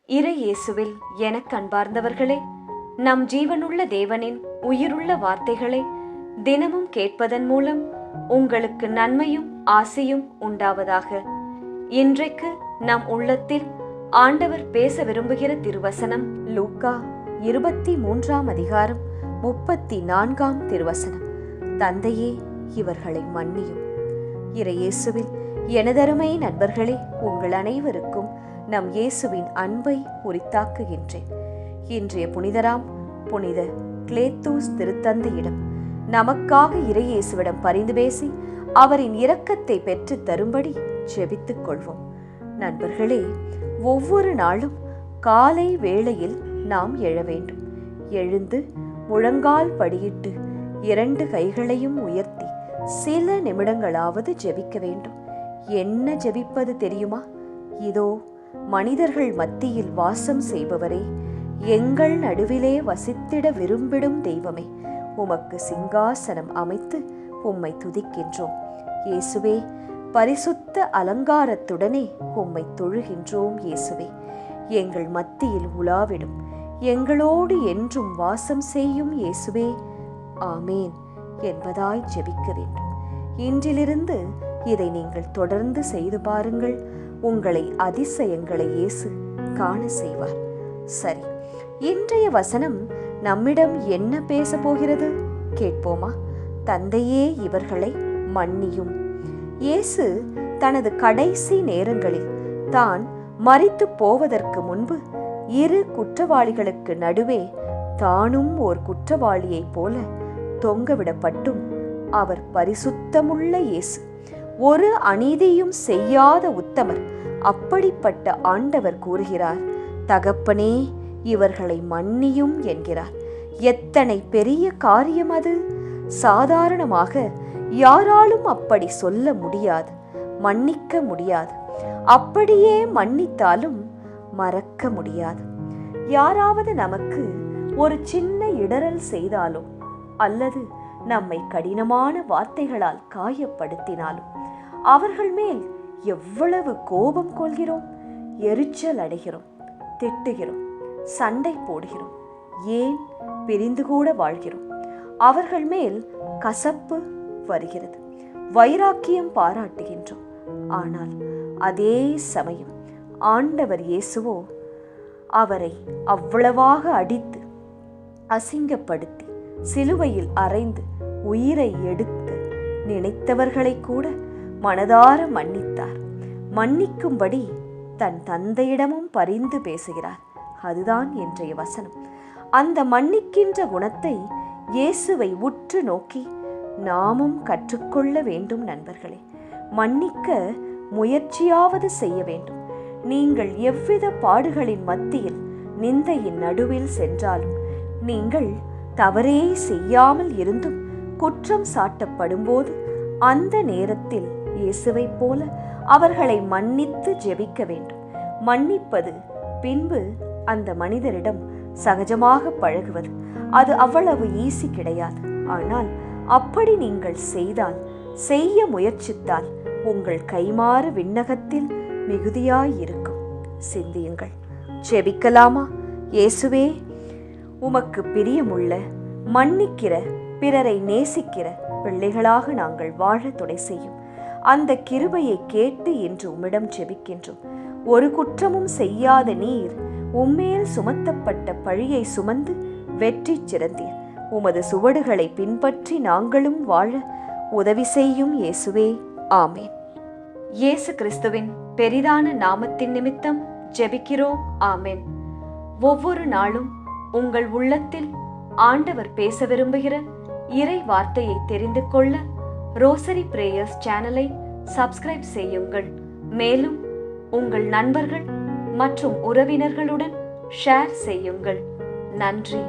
இறை இயேசுவில் எனக் அன்பார்ந்தவர்களே, நம் ஜீவனுள்ள தேவனின் உயிருள்ள வார்த்தைகளை தினமும் கேட்பதன் மூலம் உங்களுக்கு நன்மையும் ஆசையும் உண்டாவதாக. இன்றைக்கு நம் உள்ளத்தில் ஆண்டவர் பேச விரும்புகிற திருவசனம் லூக்கா 23 அதிகாரம் 34 திருவசனம். தந்தையே, இவர்களை மன்னியும். இறை இயேசுவில் எனதருமை நண்பர்களே, உங்கள் அனைவருக்கும் நம் இயேசுவின் அன்பை உரித்தாக்குகின்றேன். இன்றைய புனிதராம் புனித கிளேத்தூஸ் திருத்தந்தையிடம் நமக்காக இறை இயேசுவிடம் பரிந்து பேசி அவரின் இரக்கத்தை பெற்று தரும்படி ஜெபித்துக் கொள்வோம். நண்பர்களே, ஒவ்வொரு நாளும் காலை வேளையில் நாம் எழ வேண்டும். எழுந்து முழங்கால் படியிட்டு 2 கைகளையும் உயர்த்தி சில நிமிடங்களாவது ஜெபிக்க வேண்டும். என்ன ஜெபிப்பது தெரியுமா? இதோ, மனிதர்கள் மத்தியில் வாசம் செய்பவரே, எங்கள் நடுவிலே வசித்திட விரும்பிடும் தெய்வமே, உமக்கு சிங்காசனம் அமைத்து உம்மை துதிக்கின்றோம். இயேசுவே, பரிசுத்த அலங்காரத்துடனே உம்மை தொழுகின்றோம். இயேசுவே, எங்கள் மத்தியில் உலாவிடும், எங்களோடு என்றும் வாசம் செய்யும் இயேசுவே, ஆமேன் என்பதாய் ஜெபிக்க வேண்டும். இன்றிலிருந்து இதை நீங்கள் தொடர்ந்து செய்து பாருங்கள். உங்களை அதிசயங்களை இயேசு காண செய்வார். சரி, இன்றைய வசனம் நம்மிடம் என்ன பேச போகிறது கேட்போமா? தந்தையே, இவர்களை மன்னியும். இயேசு தனது கடைசி நேரங்களில் தான் மரித்து போவதற்கு முன்பு 2 குற்றவாளிகளுக்கு நடுவே தானும் ஓர் குற்றவாளியைப் போல தொங்கவிடப்பட்டும், அவர் பரிசுத்தமுள்ள இயேசு, ஒரு அநீதியும் செய்யாத உத்தமர். அப்படிப்பட்ட ஆண்டவர் கூறுகிறார், தகப்பனே, இவர்களை மன்னியும் என்கிறார். எத்தனை பெரிய காரியம் அது! சாதாரணமாக யாராலும் அப்படி சொல்ல முடியாது, மன்னிக்க முடியாது. அப்படியே மன்னித்தாலும் மறக்க முடியாது. யாராவது நமக்கு ஒரு சின்ன இடறல் செய்தாலோ அல்லது நம்மை கடினமான வார்த்தைகளால் காயப்படுத்தினாலும் அவர்கள் மேல் எவ்வளவு கோபம் கொள்கிறோம், எரிச்சல் அடைகிறோம், திட்டுகிறோம், சண்டை போடுகிறோம், ஏன் பிரிந்து கூட வாழ்கிறோம். அவர்கள் மேல் கசப்பு வருகிறது, வைராக்கியம் பாராட்டுகின்றோம். ஆனால் அதே சமயம் ஆண்டவர் இயேசுவோ அவரை அவ்வளவாக அடித்து அசிங்கப்படுத்தி சிலுவையில் அறைந்து உயிரை எடுத்து நினைத்தவர்களை கூட மனதார மன்னித்தார். மன்னிக்கும்படி தன் தந்தையிடமும் பரிந்து பேசுகிறார். அதுதான் இன்றைய வசனம். அந்த மன்னிக்கின்ற குணத்தை இயேசுவை உற்று நோக்கி நாமும் கற்றுக்கொள்ள வேண்டும். நண்பர்களே, மன்னிக்க முயற்சியாவது செய்ய வேண்டும். நீங்கள் எவ்வித பாடுகளின் மத்தியில் நிந்தையின் நடுவில் சென்றாலும், நீங்கள் தவறே செய்யாமல் இருந்தும் குற்றம் சாட்டப்படும்போது அந்த நேரத்தில் இயேசுவைப் போல அவர்களை மன்னித்து ஜெபிக்க வேண்டும். மன்னிப்பது பின்பு அந்த மனிதரிடம் சகஜமாக பழகுவது. அது அவ்வளவு ஈஸி கிடையாது. ஆனால் அப்படி நீங்கள் செய்ய முயற்சித்தால் உங்கள் கைமாறு விண்ணகத்தில் மிகுதியாயிருக்கும். சிந்தியுங்கள். ஜெபிக்கலாமா? இயேசுவே, உமக்கு பிரியமுள்ள, மன்னிக்கிற, பிறரை நேசிக்கிற பிள்ளைகளாக நாங்கள் வாழ துணை செய்யும். அந்த கிருபையை கேட்டு இன்று உம்மிடம் ஜெபிக்கின்றோம். ஒரு குற்றமும் செய்யாத நீர் உம்மேல் சுமத்தப்பட்ட பழியை சுமந்து வெற்றி சிறந்தீர். உமது சுவடுகளை பின்பற்றி நாங்களும் வாழ உதவி செய்யும் இயேசுவே, ஆமேன். இயேசு கிறிஸ்துவின் பெரிதான நாமத்தின் நிமித்தம் ஜெபிக்கிறோம். ஆமேன். ஒவ்வொரு நாளும் உங்கள் உள்ளத்தில் ஆண்டவர் பேச விரும்புகிற இறை வார்த்தையை தெரிந்து கொள்ள ரோசரி பிரேயர்ஸ் சேனலை சப்ஸ்கிரைப் செய்யுங்கள். மேலும் உங்கள் நண்பர்கள் மற்றும் உறவினர்களுடன் ஷேர் செய்யுங்கள். நன்றி.